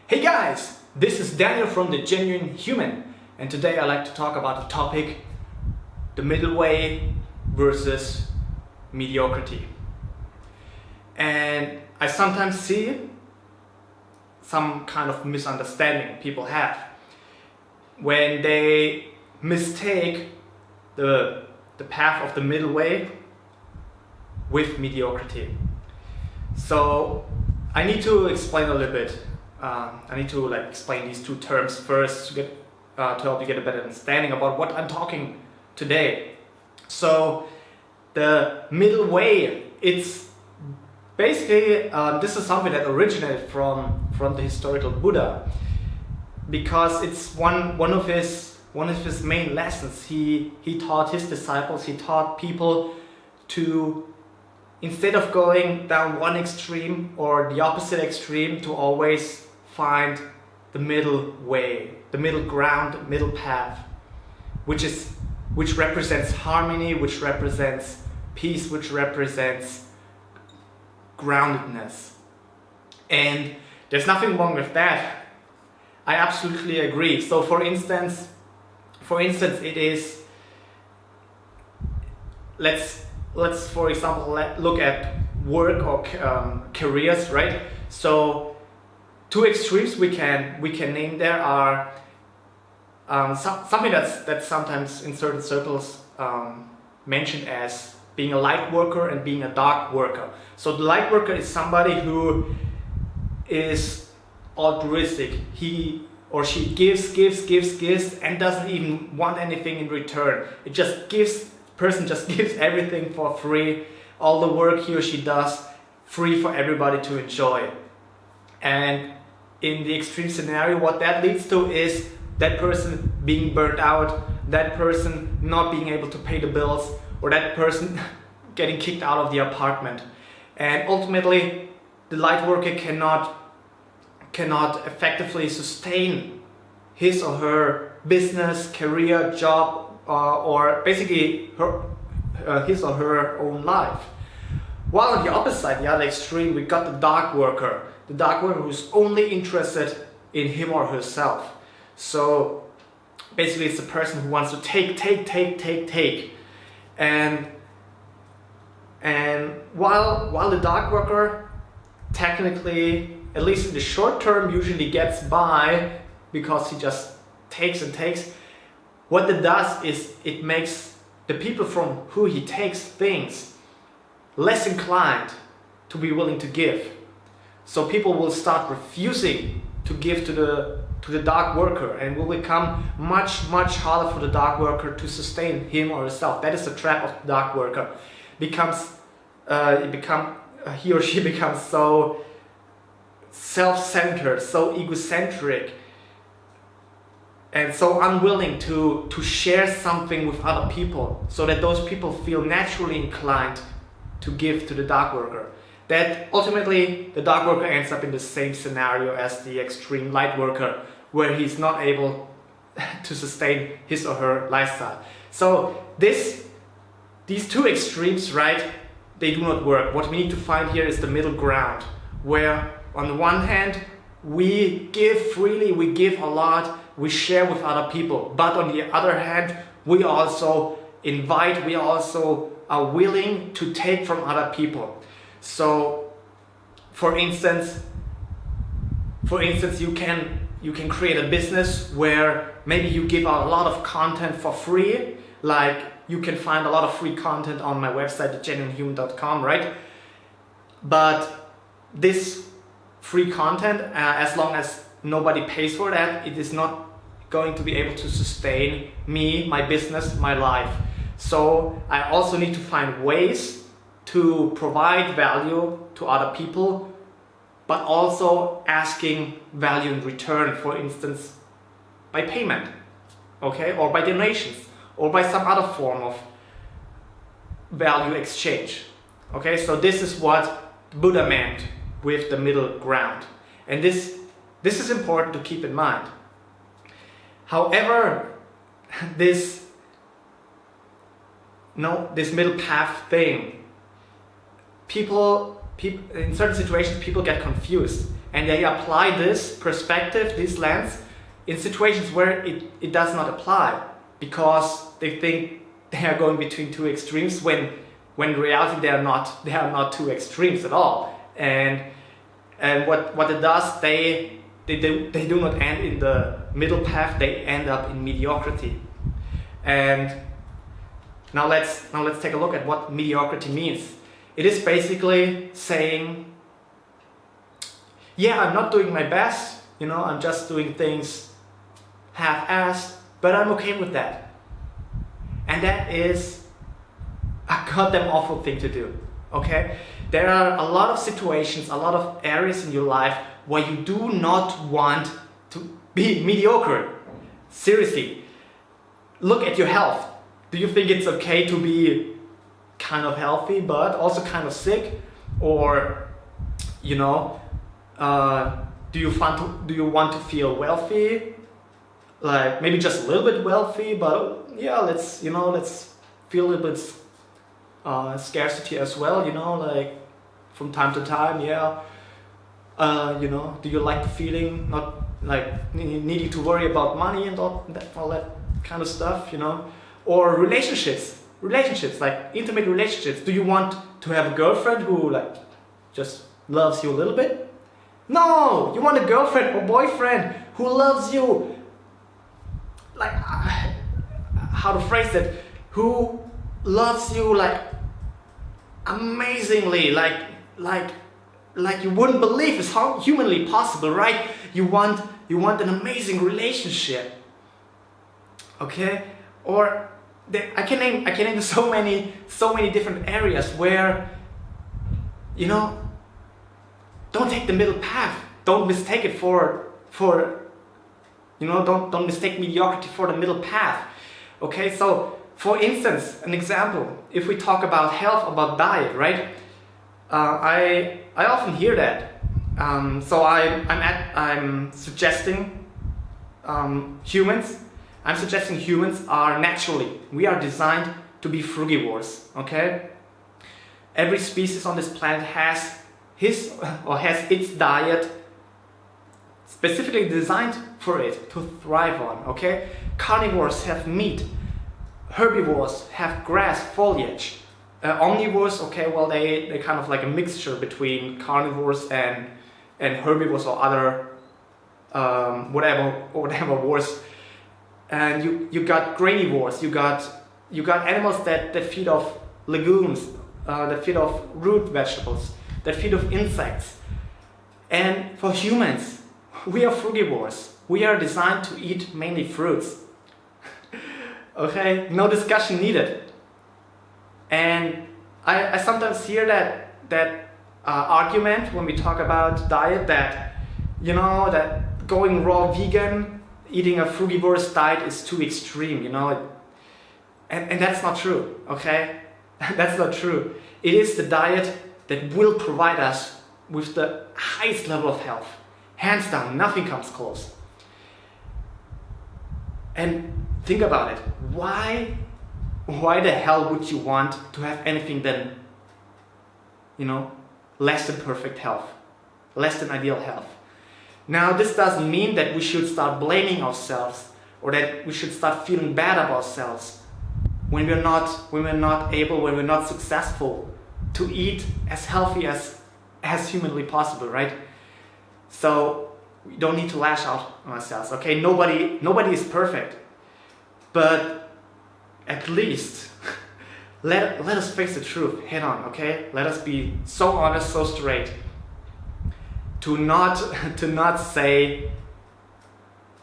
Hey guys, this is Daniel from The Genuine Human, and today I'd like to talk about the topic, the middle way versus mediocrity. And I sometimes see some kind of misunderstanding people have when they mistake the path of the middle way with mediocrity. So I need to explain a little bit. I need to explain these two terms first to help you get a better understanding about what I'm talking today. So the middle way, it's basically this is something that originated from the historical Buddha, because it's one of his main lessons. He taught his disciples, he taught people to, instead of going down one extreme or the opposite extreme, to always find the middle way, the middle ground, the middle path, which represents harmony, which represents peace, which represents groundedness. And there's nothing wrong with that. I absolutely agree. So for instance, it is, let's for example look at work or careers, right? So two extremes we can name there are something that's sometimes in certain circles mentioned as being a light worker and being a dark worker. So the light worker is somebody who is altruistic. He or she gives and doesn't even want anything in return. It just gives. Person just gives everything for free. All the work he or she does free for everybody to enjoy. And in the extreme scenario, what that leads to is that person being burnt out, that person not being able to pay the bills, or that person getting kicked out of the apartment. And ultimately, the light worker cannot effectively sustain his or her business, career, job, or basically his or her own life. While on the opposite side, the other extreme, we got the dark worker who's only interested in him or herself. So basically it's the person who wants to take. And while the dark worker technically, at least in the short term, usually gets by because he just takes and takes, what it does is it makes the people from who he takes things less inclined to be willing to give. So people will start refusing to give to the dark worker, and will become much harder for the dark worker to sustain him or herself. That is the trap of the dark worker. He or she becomes so self-centered, so egocentric, and so unwilling to share something with other people, so that those people feel naturally inclined to give to the dark worker. That ultimately the dark worker ends up in the same scenario as the extreme light worker, where he's not able to sustain his or her lifestyle. So these two extremes, right, they do not work. What we need to find here is the middle ground, where on the one hand we give freely, we give a lot, we share with other people, but on the other hand we also invite, we also are willing to take from other people. So for instance you can create a business where maybe you give out a lot of content for free. Like, you can find a lot of free content on my website, thegenuinehuman.com, right? But this free content, as long as nobody pays for that, it is not going to be able to sustain me, my business, my life. So I also need to find ways to provide value to other people, but also asking value in return, for instance, by payment, okay, or by donations, or by some other form of value exchange. Okay, so this is what Buddha meant with the middle ground. And this is important to keep in mind. However, this middle path thing, people in certain situations people get confused and they apply this perspective, this lens, in situations where it does not apply, because they think they are going between two extremes when in reality they are not two extremes at all. And what it does, they do not end in the middle path, they end up in mediocrity. And now let's take a look at what mediocrity means. It is basically saying, yeah, I'm not doing my best, I'm just doing things half-assed, but I'm okay with that. And that is a goddamn awful thing to do, okay? There are a lot of situations, a lot of areas in your life where you do not want to be mediocre. Seriously, look at your health. Do you think it's okay to be kind of healthy but also kind of sick? Or, do you want to feel wealthy? Like maybe just a little bit wealthy, but yeah, let's feel a little bit scarcity as well, like from time to time, yeah. Do you like the feeling not like needing to worry about money and all that kind of stuff, Or relationships, like intimate relationships. Do you want to have a girlfriend who like just loves you a little bit? No, you want a girlfriend or boyfriend who loves you, like, how to phrase it, who loves you like amazingly, like you wouldn't believe is how humanly possible, right? You want an amazing relationship, okay? Or I can name so many different areas where, don't take the middle path. Don't mistake it for don't mistake mediocrity for the middle path. Okay, so for instance, an example, if we talk about health, about diet, right? I often hear that. So I'm suggesting humans are naturally, we are designed to be frugivores, okay? Every species on this planet has its diet specifically designed for it to thrive on, okay? Carnivores have meat, herbivores have grass, foliage. Omnivores, okay, well they kind of like a mixture between carnivores and herbivores or other whatever wars. And you got granivores, you got animals that feed off legumes, that feed off root vegetables, that feed off insects. And for humans, we are frugivores. We are designed to eat mainly fruits. Okay, no discussion needed. And I sometimes hear that argument when we talk about diet, that that going raw vegan, eating a frugivorous diet is too extreme, and that's not true, okay? That's not true. It is the diet that will provide us with the highest level of health. Hands down, nothing comes close. And think about it. Why the hell would you want to have anything than, less than perfect health, less than ideal health? Now, this doesn't mean that we should start blaming ourselves or that we should start feeling bad about ourselves when we're not successful to eat as healthy as humanly possible, right? So we don't need to lash out on ourselves, okay? Nobody is perfect, but at least let us face the truth head on, okay? Let us be so honest, so straight, to not say,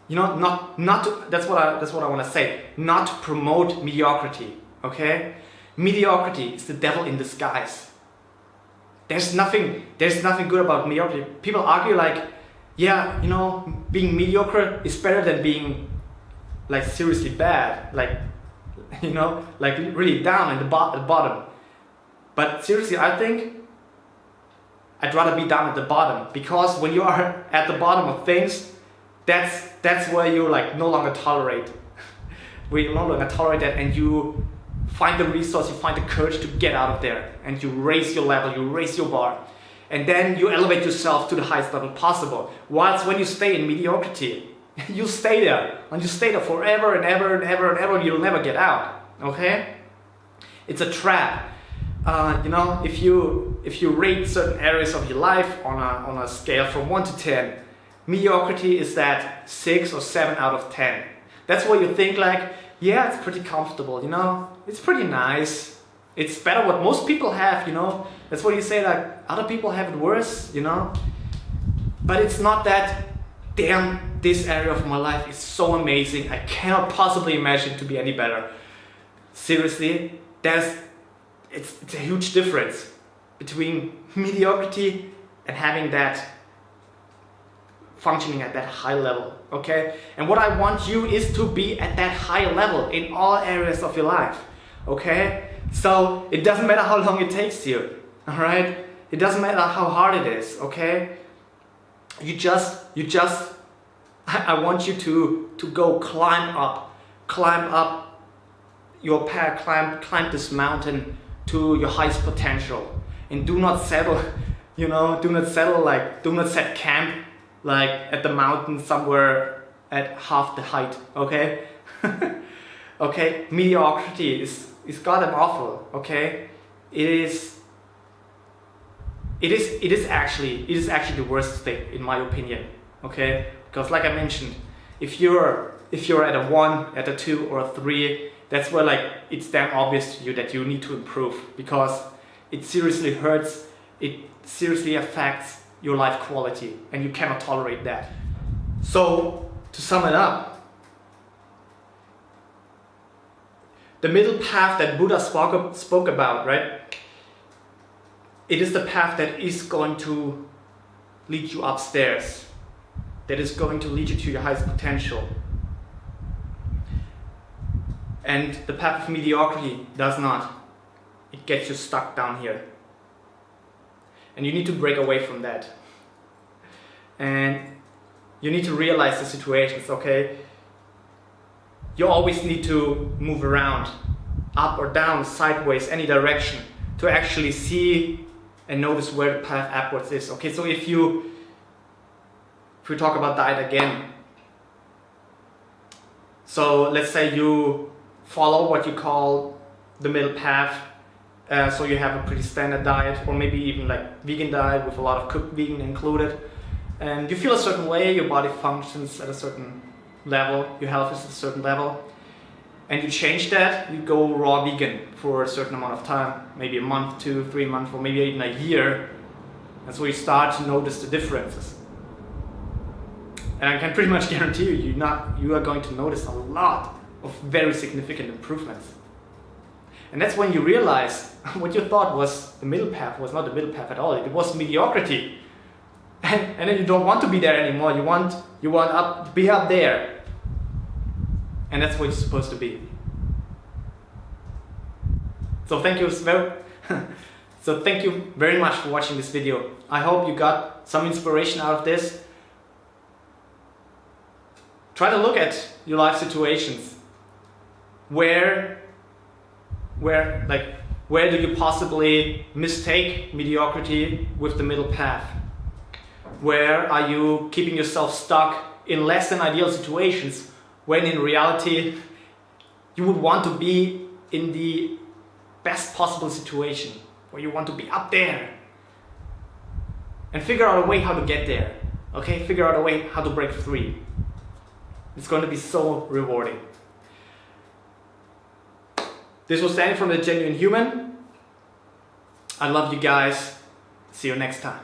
that's what I want to say, not to promote mediocrity, okay? Mediocrity is the devil in disguise. There's nothing good about mediocrity. People argue like, yeah, being mediocre is better than being like seriously bad, like really down at the bottom. But seriously, I think I'd rather be down at the bottom, because when you are at the bottom of things, that's where you like no longer tolerate. Where you no longer tolerate that, and you find the resource, you find the courage to get out of there, and you raise your level, you raise your bar. and then you elevate yourself to the highest level possible. Whilst when you stay in mediocrity, you stay there, and you stay there forever and ever and ever and ever, you'll never get out, okay? It's a trap. You know, if you rate certain areas of your life on a scale from 1 to 10, mediocrity is that 6 or 7 out of 10. That's what you think like, yeah, it's pretty comfortable, you know, it's pretty nice. It's better what most people have, you know. That's what you say, like, other people have it worse, you know. But it's not that, damn, this area of my life is so amazing, I cannot possibly imagine to be any better. Seriously, it's a huge difference between mediocrity and having that functioning at that high level, okay? And what I want you is to be at that high level in all areas of your life, okay? So it doesn't matter how long it takes you, all right? It doesn't matter how hard it is, okay? I want you to go climb up your path, climb this mountain to your highest potential, and do not settle, you know, do not set camp like at the mountain somewhere at half the height, okay? Okay, mediocrity is goddamn awful, okay? It is actually the worst thing in my opinion, okay? Because like I mentioned, if you're at a 1, at a 2 or a 3, that's where like it's damn obvious to you that you need to improve, because it seriously hurts, it seriously affects your life quality, and you cannot tolerate that. So to sum it up, the middle path that Buddha spoke about, right? It is the path that is going to lead you upstairs, that is going to lead you to your highest potential. And the path of mediocrity does not. It gets you stuck down here. And you need to break away from that. And you need to realize the situations, okay? You always need to move around, up or down, sideways, any direction, to actually see and notice where the path upwards is, okay? So if we talk about diet again, so let's say you follow what you call the middle path, so you have a pretty standard diet, or maybe even like vegan diet with a lot of cooked vegan included, and you feel a certain way, your body functions at a certain level, your health is at a certain level, and you change that, you go raw vegan for a certain amount of time, maybe a month, 2, 3 months, or maybe even a year. That's where you start to notice the differences. And I can pretty much guarantee you are going to notice a lot of very significant improvements. And that's when you realize what you thought was the middle path was not the middle path at all. It was mediocrity. And then you don't want to be there anymore. You want to be up there. And that's what you're supposed to be. So thank you very much for watching this video. I hope you got some inspiration out of this. Try to look at your life situations. Where do you possibly mistake mediocrity with the middle path? Where are you keeping yourself stuck in less than ideal situations, when in reality you would want to be in the best possible situation, where you want to be up there? And figure out a way how to get there, okay? Figure out a way how to break free. It's going to be so rewarding. This was Danny from The Genuine Human. I love you guys. See you next time.